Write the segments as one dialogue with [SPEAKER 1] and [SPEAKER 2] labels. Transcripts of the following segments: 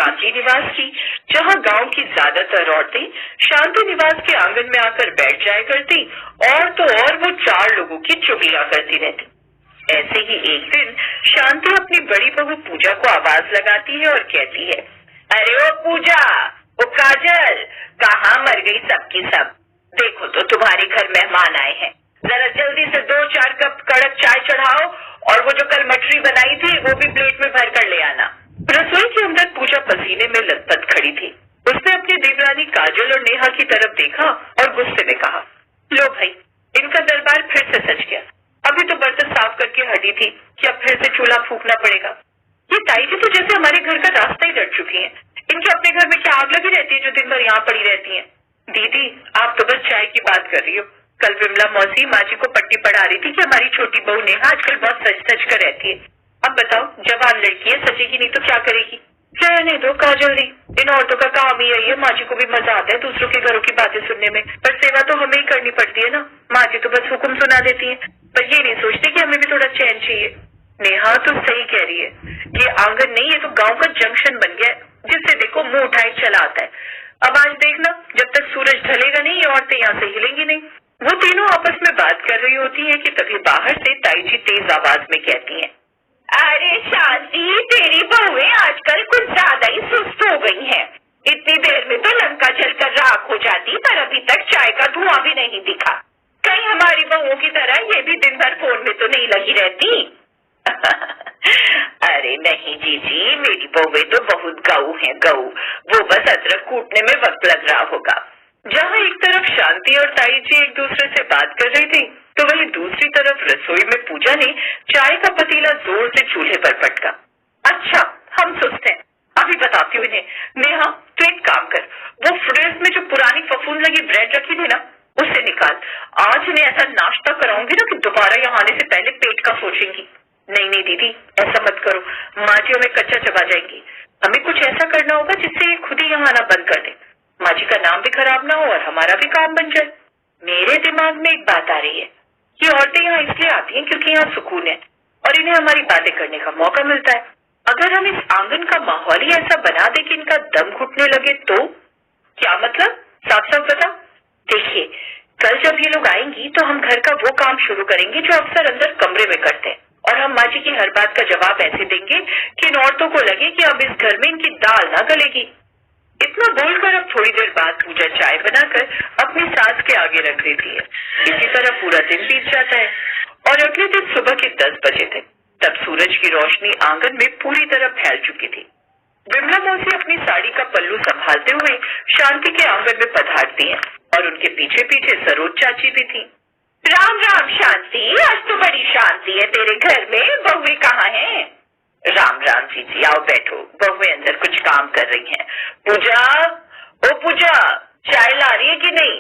[SPEAKER 1] शांति निवास की, जहाँ गांव की ज्यादातर औरतें शांति निवास के आंगन में आकर बैठ जाया करती और तो और वो 4 लोगों की चुगलियां करती रहती। ऐसे ही एक दिन शांति अपनी बड़ी बहू पूजा को आवाज लगाती है और कहती है, अरे ओ पूजा, ओ काजल, कहाँ मर गई सबकी सब? देखो तो तुम्हारे घर मेहमान आए हैं, जरा जल्दी से 2-4 कप कड़क चाय चढ़ाओ और वो जो कल मटरी बनाई थी वो भी प्लेट में भर कर ले आना। रसोई के अंदर पूजा पसीने में लथपथ खड़ी थी। उसने अपनी देवरानी काजल और नेहा की तरफ देखा और गुस्से में कहा, लो भाई, इनका दरबार फिर से सज गया। अभी तो बर्तन साफ करके हटी थी कि अब फिर से चूल्हा फूकना पड़ेगा। ये ताई जी तो जैसे हमारे घर का रास्ता ही डर चुकी हैं। इनके अपने घर में क्या आग लगी रहती है जो दिन भर यहाँ पड़ी रहती हैं? दीदी, आप तो बस चाय की बात कर रही हो। कल विमला मौसी माँ जी को पट्टी पढ़ा रही थी कि हमारी छोटी बहू नेहा आजकल बहुत सच कर रहती है। अब बताओ, जवान लड़की है, सचेगी नहीं तो क्या करेगी? रहने दो काजल दी, इन औरतों का काम ही यही है। माँ जी को भी मजा आता है दूसरों के घरों की बातें सुनने में, पर सेवा तो हमें ही करनी पड़ती है ना। माँ जी तो बस हुक्म सुना देती है, पर ये नहीं सोचते कि हमें भी थोड़ा चैन चाहिए। नेहा तो सही कह रही है, ये आंगन नहीं, ये तो गांव का जंक्शन बन गया है, जिससे देखो मुंह उठाए चला आता है। अब आज देखना, जब तक सूरज ढलेगा नहीं ये औरतें यहाँ से हिलेंगी नहीं। वो तीनों आपस में बात कर रही होती हैं कि तभी बाहर से ताई जी तेज आवाज में कहती हैं, अरे शांति, तेरी बहुएं आजकल कुछ ज्यादा ही सुस्त हो गई हैं। इतनी देर में तो लंका जलकर राख हो जाती, पर अभी तक चाय का धुआं भी नहीं दिखा। कहीं हमारी बहुओं की तरह ये भी दिन भर फोन में तो नहीं लगी रहती? अरे नहीं जीजी, मेरी बहुएं तो बहुत गऊ हैं, गऊ। वो बस अदरक कूटने में वक्त लग रहा होगा। जहाँ एक तरफ शांति और ताई जी एक दूसरे से बात कर रही थी, तो वहीं दूसरी तरफ रसोई में पूजा ने चाय का पतीला जोर से चूल्हे पर पटका। अच्छा, हम सुस्त हैं, अभी बताती हूँ इन्हें। नेहा, तू एक काम कर, वो फ्रिज में जो पुरानी फफूंद लगी ब्रेड रखी थी ना, उसे निकाल। आज इन्हें ऐसा नाश्ता कराऊंगी ना कि दोबारा यहाँ आने से पहले पेट का सोचेंगी। नहीं नहीं दीदी, ऐसा मत करो, माँ जी हमें कच्चा चबा जाएंगी। हमें कुछ ऐसा करना होगा जिससे ये खुद ही यहाँ आना बंद कर दे। माँ जी का नाम भी खराब ना हो और हमारा भी काम बन जाए। मेरे दिमाग में एक बात आ रही है, ये औरतें यहाँ इसलिए आती हैं क्योंकि यहाँ सुकून है और इन्हें हमारी बातें करने का मौका मिलता है। अगर हम इस आंगन का माहौल ही ऐसा बना दे कि इनका दम घुटने लगे तो क्या मतलब? साफ साफ बता। देखिए, कल जब ये लोग आएंगी तो हम घर का वो काम शुरू करेंगे जो अक्सर अंदर कमरे में करते हैं, और हम माँ जी की हर बात का जवाब ऐसे देंगे कि इन औरतों को लगे कि अब इस घर में इनकी दाल ना गलेगी। इतना बोलकर अब थोड़ी देर बाद पूजा चाय बनाकर अपनी सास के आगे रख देती है। इसी तरह पूरा दिन बीत जाता है और अगले दिन सुबह के 10 बजे थे। तब सूरज की रोशनी आंगन में पूरी तरह फैल चुकी थी। विमला मौसी अपनी साड़ी का पल्लू संभालते हुए शांति के आंगन में पधारती हैं और उनके पीछे पीछे सरोज चाची भी थी। राम राम शांति, आज तो बड़ी शांति है तेरे घर में, बहुएं कहाँ हैं? राम राम जीजी, आओ बैठो, बहुएं अंदर कुछ काम कर रही हैं। पूजा, ओ पूजा, चाय ला रही है कि नहीं?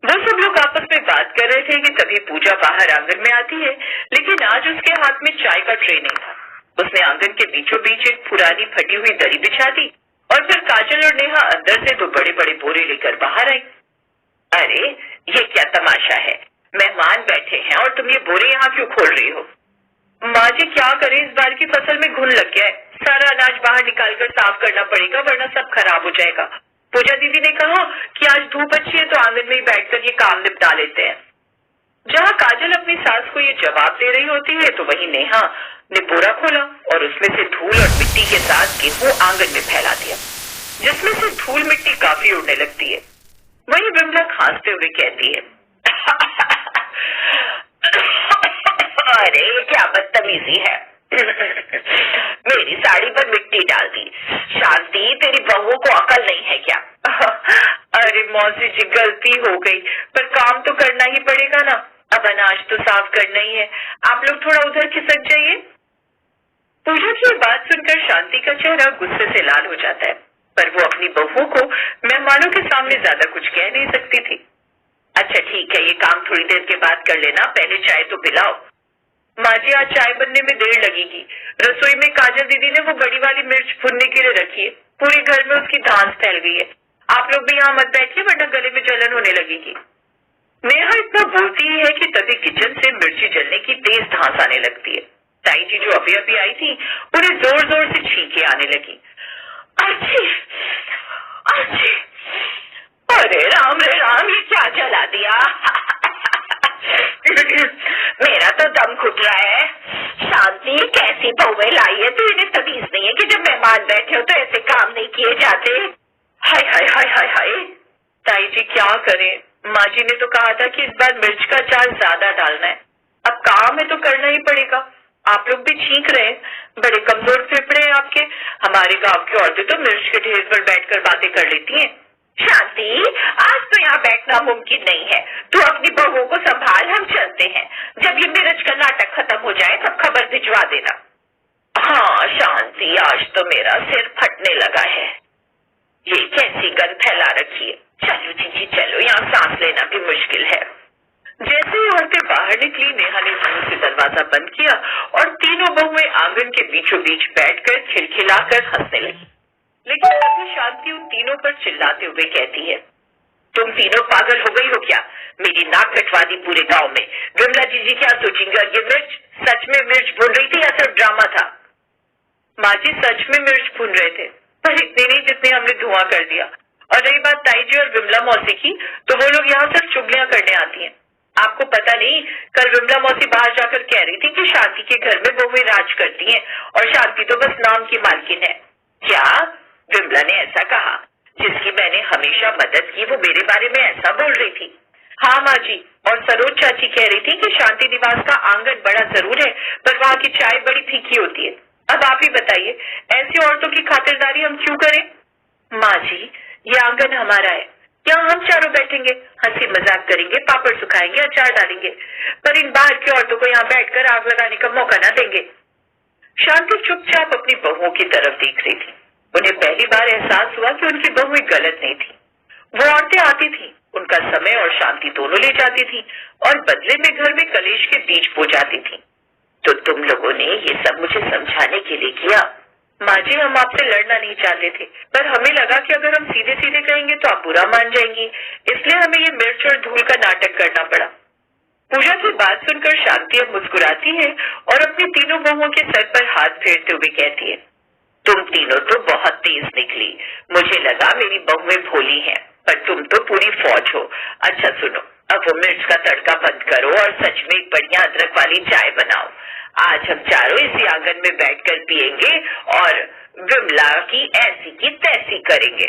[SPEAKER 1] वो सब लोग आपस में बात कर रहे थे कि तभी पूजा बाहर आंगन में आती है, लेकिन आज उसके हाथ में चाय का ट्रे नहीं था। उसने आंगन के बीचों बीच एक पुरानी फटी हुई दरी बिछा दी और फिर काजल और नेहा अंदर से 2 बड़े बड़े बोरे लेकर बाहर आई। अरे ये क्या तमाशा है, मेहमान बैठे हैं और तुम ये बोरे यहाँ क्यों खोल रही हो? माँ जी क्या करे, इस बार की फसल में घुन लग गया है, सारा अनाज बाहर निकालकर साफ करना पड़ेगा वरना सब खराब हो जाएगा। पूजा दीदी ने कहा कि आज धूप अच्छी है तो आंगन में ही बैठकर ये काम निपटा लेते हैं। जहाँ काजल अपनी सास को ये जवाब दे रही होती है तो वहीं नेहा ने बोरा खोला और उसमें से धूल और मिट्टी के साथ गेहूं आंगन में फैला दिया, जिसमें से धूल मिट्टी काफी उड़ने लगती है। वहीं विमला खांसते हुए कहती है, अरे क्या बदतमीजी है, मेरी साड़ी पर मिट्टी डाल दी। शांति, तेरी बहू को अकल नहीं है क्या? अरे मौसी जी, गलती हो गई, पर काम तो करना ही पड़ेगा ना, अब अनाज तो साफ करना ही है। आप लोग थोड़ा उधर खिसक जाइए। पूजा की बात सुनकर शांति का चेहरा गुस्से से लाल हो जाता है, पर वो अपनी बहुओं को मेहमानों के सामने ज्यादा कुछ कह नहीं सकती थी। अच्छा ठीक है, ये काम थोड़ी देर के बाद कर लेना, पहले चाय तो पिलाओ। माँ जी, आज चाय बनने में देर लगेगी। रसोई में काजल दीदी ने वो बड़ी वाली मिर्च भुनने के लिए रखी है, पूरे घर में उसकी धांस फैल गई है। आप लोग भी यहाँ मत बैठिए वरना गले में जलन होने लगेगी। नेहा इतना बोलती ही है कि तभी किचन से मिर्ची जलने की तेज धांस आने लगती है। ताई जी जो अभी अभी आई थी, उन्हें जोर जोर से छींके आने लगी। अच्छी किए जाते। हाय हाय हाय हाय हाय। ताई जी क्या करें, माँ जी ने तो कहा था कि इस बार मिर्च का अचार ज्यादा डालना है। अब काम है तो करना ही पड़ेगा। आप लोग भी छींक रहे हैं, बड़े कमजोर फेफड़े हैं आपके। हमारे गांव की औरतें तो मिर्च के ढेर पर बैठकर बातें कर लेती हैं। शांति, आज तो यहाँ बैठना मुमकिन नहीं है। तू अपनी बहुओं को संभाल, हम चलते हैं। जब ये मिर्च का नाटक खत्म हो जाए तब खबर भिजवा देना। हाँ शांति, आज तो मेरा सिर फटने लगा है। ये कैसी गंध फैला रखी है। चलो जीजी चलो, यहाँ सांस लेना भी मुश्किल है। जैसे ही औरतें बाहर निकली, नेहा ने जोर से दरवाजा बंद किया और तीनों बहुएं आंगन के बीचों बीच बैठकर खिलखिलाकर हंसने लगी। लेकिन तभी शांति उन तीनों पर चिल्लाते हुए कहती है, तुम तीनों पागल हो गई हो क्या? मेरी नाक कटवा दी पूरे गांव में। विमला जीजी क्या सोचेंगे? और ये मिर्च सच में मिर्च भून रही थी या सिर्फ ड्रामा था? माँ जी सच में मिर्च भून रहे थे, पर इतने नहीं जितने हमने धुआं कर दिया। और रही बात ताई जी और विमला मौसी की, तो वो लोग यहाँ सिर्फ चुगलियां करने आती हैं। आपको पता नहीं, कल विमला मौसी बाहर जाकर कह रही थी कि शांति के घर में बहुएं राज करती हैं और शांति तो बस नाम की मालकिन है। क्या विमला ने ऐसा कहा? जिसकी मैंने हमेशा मदद की वो मेरे बारे में ऐसा बोल रही थी? हाँ माँ जी, और सरोज चाची कह रही थी कि शांति निवास का आंगन बड़ा जरूर है, पर वहाँ की चाय बड़ी फीकी होती है। अब आप ही बताइए, ऐसी औरतों की खातिरदारी हम क्यों करें? माँ जी, ये आंगन हमारा है, यहाँ हम चारों बैठेंगे, हंसी मजाक करेंगे, पापड़ सुखाएंगे, अचार डालेंगे, पर इन बाहर की औरतों को यहाँ बैठकर आग लगाने का मौका न देंगे। शांति चुपचाप अपनी बहुओं की तरफ देख रही थी। उन्हें पहली बार एहसास हुआ कि उनकी बहुएं गलत नहीं थी। वो औरतें आती थी, उनका समय और शांति दोनों ले जाती थी और बदले में घर में कलेश के बीज बो जाती थी। तो तुम लोगों ने ये सब मुझे समझाने के लिए किया? माँ जी, हम आपसे लड़ना नहीं चाहते थे, पर हमें लगा कि अगर हम सीधे सीधे कहेंगे तो आप बुरा मान जाएंगी, इसलिए हमें ये मिर्च और धूल का नाटक करना पड़ा। पूजा की बात सुनकर शांति अब मुस्कुराती है और अपनी तीनों बहुओं के सर पर हाथ फेरते हुए कहती है, तुम तीनों तो बहुत तेज निकली। मुझे लगा मेरी बहुएं भोली हैं, पर तुम तो पूरी फौज हो। अच्छा सुनो, अब वो मिर्च का तड़का बंद करो और सच में एक बढ़िया अदरक वाली चाय बनाओ। आज हम चारों इसी आंगन में बैठकर पिएंगे और विमला की ऐसी की तैसी करेंगे।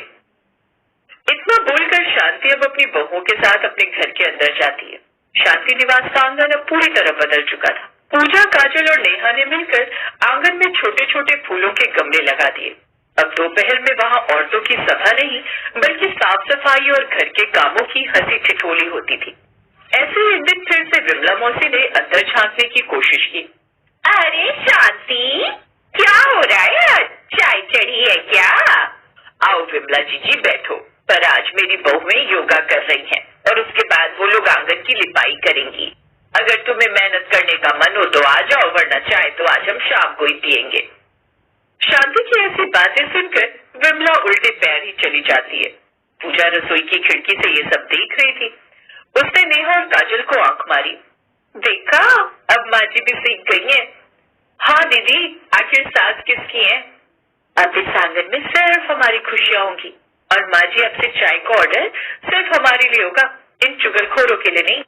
[SPEAKER 1] इतना बोलकर शांति अब अपनी बहुओं के साथ अपने घर के अंदर जाती है। शांति निवास का आंगन अब पूरी तरह बदल चुका था। पूजा, काजल और नेहा ने मिलकर आंगन में छोटे छोटे फूलों के गमले लगा दिए। अब दोपहर में वहाँ औरतों की सभा नहीं, बल्कि साफ सफाई और घर के कामों की हंसी ठिठोली होती थी। ऐसे ही एक दिन फिर से विमला मौसी ने अंदर झांकने की कोशिश की। अरे शांति, क्या हो रहा है? चाय चढ़ी है क्या? आओ विमला जीजी बैठो, पर आज मेरी बहुएं योगा कर रही हैं और उसके बाद वो लोग आंगन की लिपाई करेंगी। अगर तुम्हें मेहनत करने का मन हो तो आ जाओ, वरना चाय तो आज हम शाम को ही पिएंगे। शांति की ऐसी बातें सुनकर विमला उल्टे पैर ही चली जाती है। पूजा रसोई की खिड़की से ये सब देख रही थी। उसने नेहा और काजल को आंख मारी। देखा, अब माँ जी भी सीख गई है। हाँ दीदी, आखिर सास किसकी है? अब इस आंगन में सिर्फ हमारी खुशियां होंगी और माँ जी अब से चाय का ऑर्डर सिर्फ हमारे लिए होगा, इन चुगलखोरों के लिए नहीं।